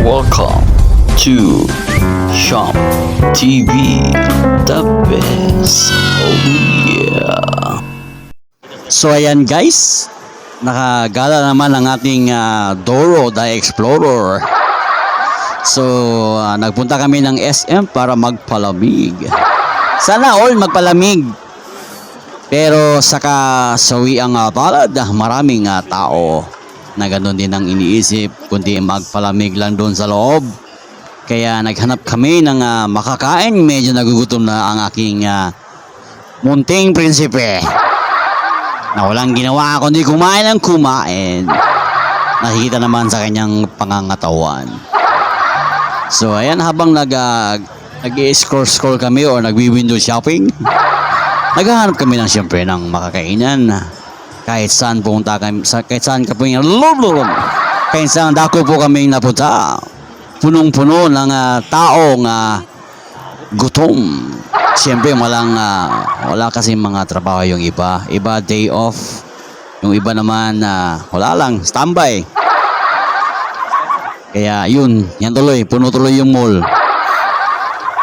Welcome to Shop TV, the best. Oh yeah. So ayan guys, nakagala naman ang ating Doro the Explorer. So nagpunta kami ng SM para magpalamig. Sana all magpalamig. Pero saka sawi ang palad, maraming tao na ganoon din ang iniisip kundi magpalamig lang doon sa loob. Kaya naghanap kami ng makakain. Medyo nagugutom na ang aking munting prinsipe na walang ginawa kundi kumain ng kumain. Nakikita naman sa kanyang pangangatawan. So ayan, habang nag-scroll kami or nagwi-window shopping, naghahanap kami ng siyempre ng makakainan. Kahit saan pumunta kami, kahit saan ka po kahit saan dako po kami napunta, punong-puno ng taong gutom. Siyempre wala kasi mga trabaho yung iba. Iba day off. Yung iba naman wala lang, standby. Kaya yan tuloy, puno tuloy yung mall.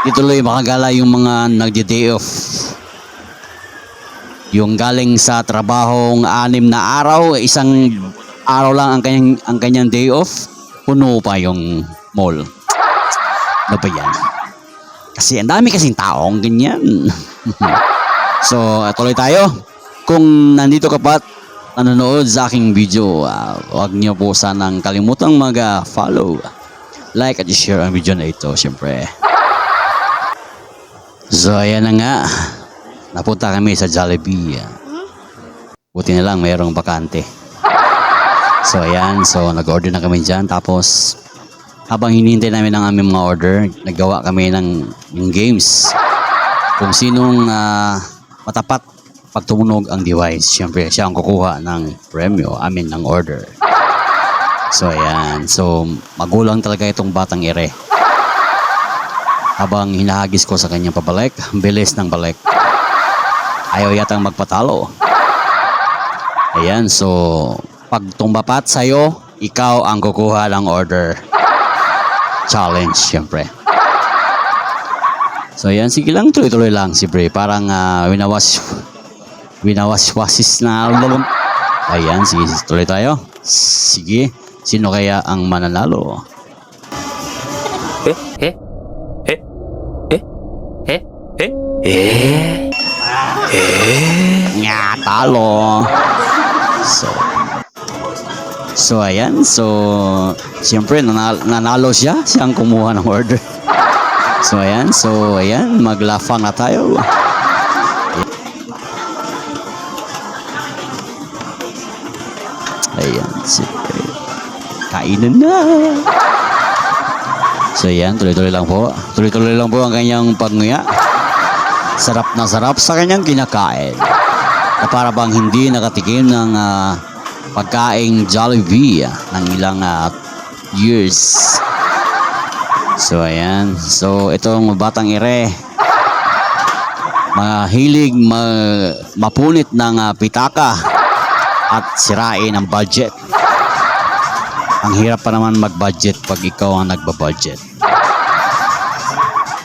Di tuloy makagala yung mga nagdi-day off. Yung galing sa trabahong 6 na araw, isang araw lang ang kanyang day off, puno pa yung mall. Ano ba yan? Kasi ang dami kasing taong ganyan. So, tuloy tayo. Kung nandito ka pa at nanonood sa aking video, huwag niyo po sanang kalimutang mag-follow, like at share ang video na ito, syempre. So, ayan na nga. Napunta kami sa Jollibee. Buti na lang mayroong bakante. So ayan, nag-order na kami dyan. Tapos habang hinihintay namin ang aming mga order, naggawa kami ng games. Kung sinong matapat pag tumunog ang device, syempre siya ang kukuha ng premyo, ng order. So ayan, magulang talaga itong batang ere. Habang hinahagis ko sa kanyang pabalik, bilis ng balik. Ayaw yatang magpatalo. Ayan, pag tumbapat sa'yo, ikaw ang kukuha ng order. Challenge, syempre. So ayan, sige lang, tuloy-tuloy lang, siyempre. Parang winawaswasis na. Ayan, sige, tuloy tayo. Sige, sino kaya ang mananalo? Nga, talo. So ayan, siyempre nanalo siya ang kumuha ng order. So ayan, maglafang na tayo. Ayan, siyempre kainan na. So ayan, tuloy-tuloy lang po. Tuloy-tuloy lang po ang kanyang pagnguya. Sarap na sarap sa kanyang kinakain. Na para bang hindi nakatikim ng pagkaing Jollibee ng ilang years. So ayan. So itong batang ere, mahilig mapunit ng pitaka at sirain ang budget. Ang hirap pa naman mag-budget pag ikaw ang nagba-budget.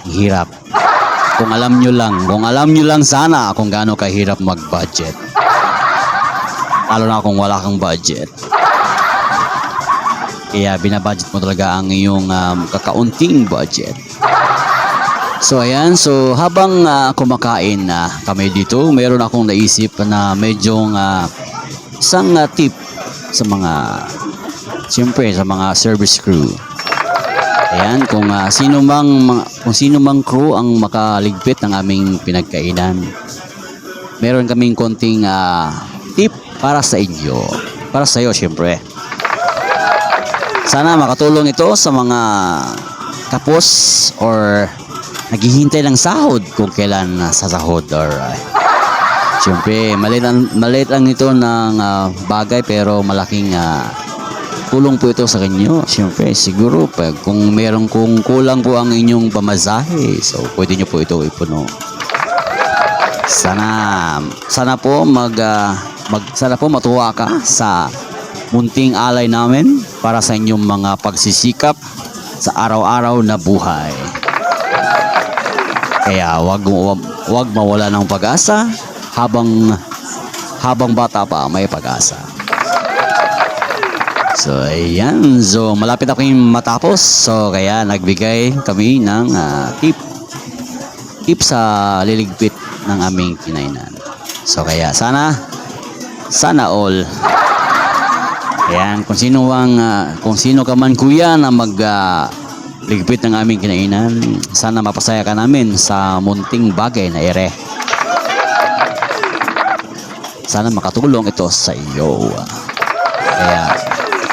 Hirap. Kung alam nyo lang sana kung gaano kahirap mag-budget. Lalo na kung wala kang budget. Kaya binabudget mo talaga ang iyong kakaunting budget. So ayan, habang kumakain kami dito, meron akong naisip na medyong isang tip sa mga service crew. Ayan, kung sino mang crew ang makaligpit ng aming pinagkainan, meron kaming konting tip para sa inyo. Para sa iyo, syempre. Sana makatulong ito sa mga kapos or naghihintay ng sahod kung kailan sasahod or syempre, maliit lang ito ng bagay pero malaking tulong po ito sa kanyo. Siyempre, siguro kung kulang po ang inyong pamasahe, pwede nyo po ito ipuno. Sana po sana po matuwa ka sa munting alay namin para sa inyong mga pagsisikap sa araw-araw na buhay. Kaya wag mawala ng pag-asa habang bata pa may pag-asa. So ayan, so malapit ako yung matapos. So kaya nagbigay kami ng tip sa liligpit ng aming kinainan. So kaya sana all. Ayan, kung sino ka man kuya na ligpit ng aming kinainan, sana mapasaya ka namin sa munting bagay na ere. Sana makatulong ito sa iyo. Kaya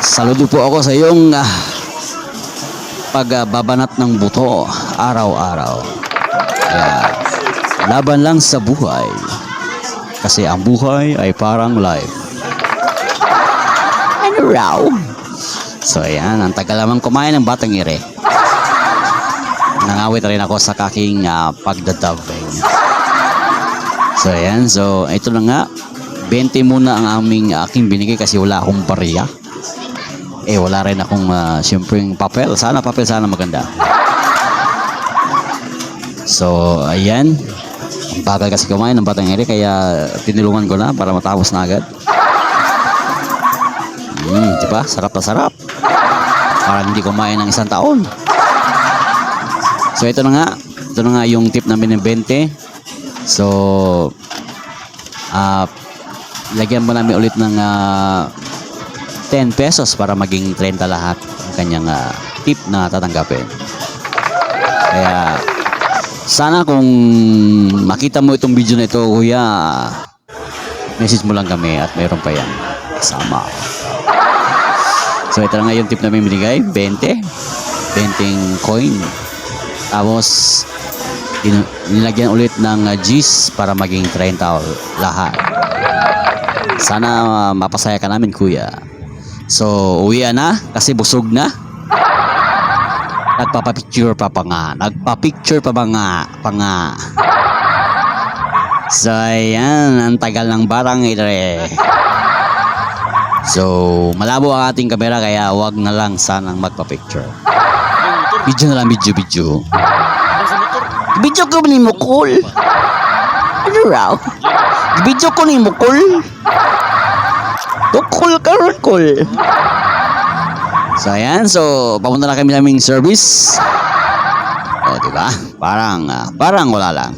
saludo po ako sa iyong pagbabanat ng buto araw-araw. Kaya laban lang sa buhay. Kasi ang buhay ay parang life. Ano raw? So ayan, ang tagal naman kumain ng batang ire. Nangawit rin ako sa kaking pagdadabing. So ayan, so ito na nga. 20 muna ang aking binigay kasi wala akong barya. Wala rin akong siyempre papel. Sana maganda. So ayan. Ang bagal kasi kumain ng batang ire kaya tinulungan ko na para matapos na agad. Diba? Sarap na sarap. Parang hindi kumain ng isang taon. So ito na nga yung tip namin ng 20. So lagyan mo namin ulit ng 10 pesos para maging 30 lahat ang kanyang tip na tatanggapin. Kaya sana kung makita mo itong video na ito, kuya, message mo lang kami at mayroon pa yan kasama. So ito na nga yung tip namin binigay, 20 coin. Tapos nilagyan ulit ng G's para maging 30 lahat. Sana mapasaya ka namin, kuya. So uwi na kasi busog na. Nagpapapicture pa nga. So ayan, ang tagal ng barang ire. So malabo ang ating kamera kaya wag na lang sanang magpa-picture. Video na lang, video. Video ko ni mo cool. Ano raw? Video ko ni mo cool. Tukul karon cool. So ayan, so papunta na kami naming service. Diba? Parang wala lang.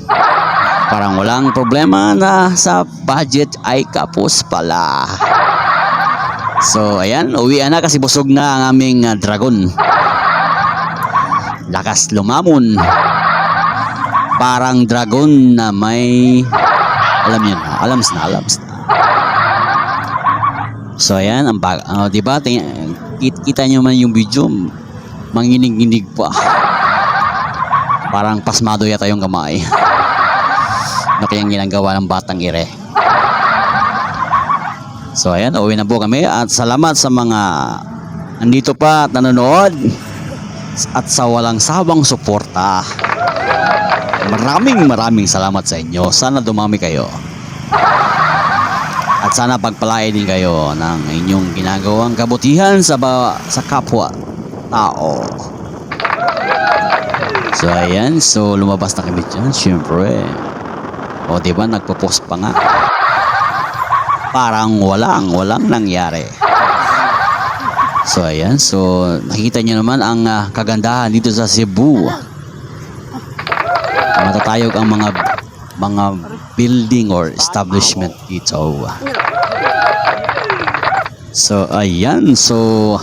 Parang walang problema na sa budget ay kapos pala. So ayan, uwi na kasi busog na ang aming dragon. Lakas lumamon. Parang dragon na may alams na. So ayan, diba? Kita nyo man yung video, manginig-inig pa. Parang pasmado yata yung kamay. Ano kayang ginagawa ng batang ire? So ayan, uwi na po kami at salamat sa mga nandito pa at nanonood at sa walang sawang suporta. Maraming salamat sa inyo. Sana dumami kayo. At sana pagpalain din kayo ng inyong ginagawang kabutihan sa kapwa tao. So ayan, so lumabas na kami dyan, syempre. Diba, nagpo-post pa nga. Parang walang nangyari. So ayan, so nakikita nyo naman ang kagandahan dito sa Cebu. Matatayog ang mga building or establishment dito. So ayan, so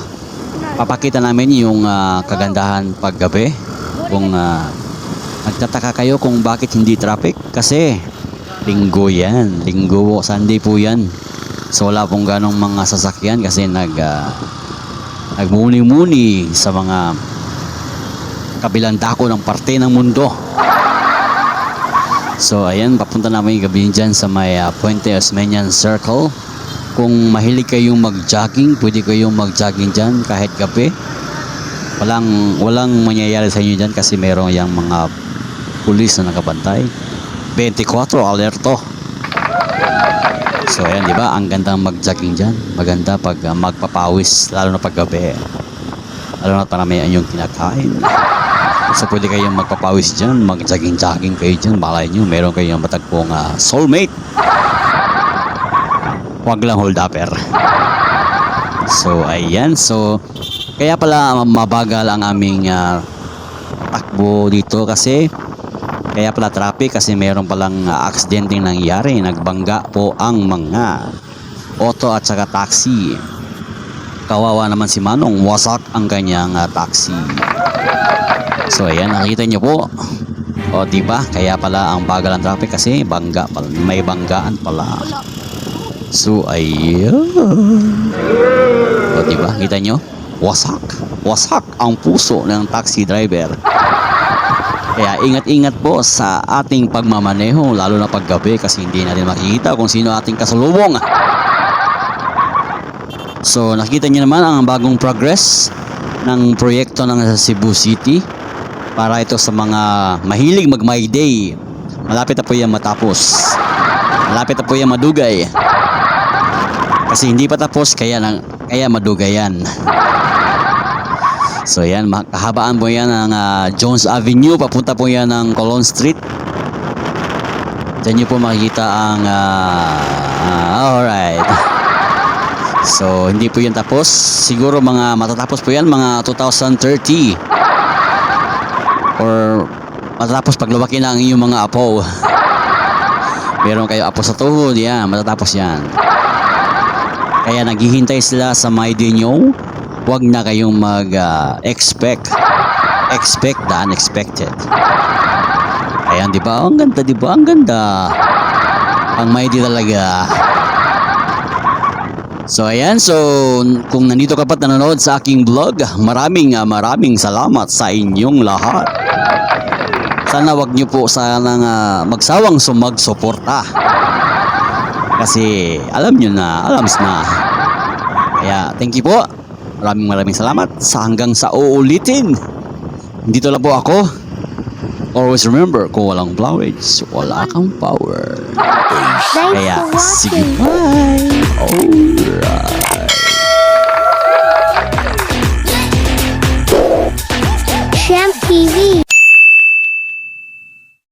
papakita namin yung kagandahan paggabi. Kung nagtataka kayo kung bakit hindi traffic, kasi linggo yan, Sunday po yan. So wala pong ganong mga sasakyan kasi nagmuni-muni sa mga kabilang dako ng parte ng mundo. So ayan, papunta namin gabi dyan sa may Puente Osmeñan Circle. Kung mahilig kayong mag-jogging, pwede kayong mag-jogging dyan kahit gabi. Walang mangyayari sa inyo dyan kasi meron yung mga pulis na nakabantay. 24 alerto. So ayan, di ba? Ang ganda mag-jogging dyan. Maganda pag magpapawis, lalo na pag gabi. Lalo na paramihan yung kinakain. So pwede kayong magpapawis dyan, mag-jogging-jogging kayo dyan. Balay nyo, meron kayong matagpong soulmate. Huwag lang hold upper. So ayan, so kaya pala mabagal ang aming takbo dito kasi kaya pala traffic kasi meron palang aksidente nangyari. Nagbangga po ang mga auto at saka taxi. Kawawa naman si Manong, wasak ang kanyang taxi. So ayan, nakita nyo po. O diba, kaya pala ang bagal ang traffic kasi bangga pala, may banggaan pala. So ayan. O diba, kita nyo? Wasak ang puso ng taxi driver. Kaya ingat-ingat po sa ating pagmamaneho, lalo na paggabi kasi hindi natin makikita kung sino ating kasalubong. So nakita niyo naman ang bagong progress ng proyekto ng Cebu City para ito sa mga mahilig mag-My Day. Malapit na po yan matapos. Malapit na po yan madugay. Kasi hindi pa tapos kaya madugay yan. So yan, kahabaan po yan ng Jones Avenue, papunta po yan ng Colon Street. Diyan nyo po makikita ang alright. So hindi po yan tapos. Siguro mga matatapos po yan mga 2030. Or matatapos pag lumaki na ang inyong mga apo. Meron kayo apo sa tuhod, yan, matatapos yan. Kaya naghihintay sila sa My Day nyo. Huwag na kayong mag-expect the unexpected. Ayan, di ba? Ang ganda, di ba? Ang ganda. Ang My Day talaga. So ayan, so kung nandito ka pa nanonood sa aking vlog, maraming salamat sa inyong lahat. Sana wag niyo po sanang magsawang magsuporta. Kasi alam niyo na, alams na. Kaya thank you po. Maraming salamat sa hanggang sa uulitin. Dito lang po ako. Always remember, kung walang blowage, wala kang power. Kaya, sige, bye! Alright.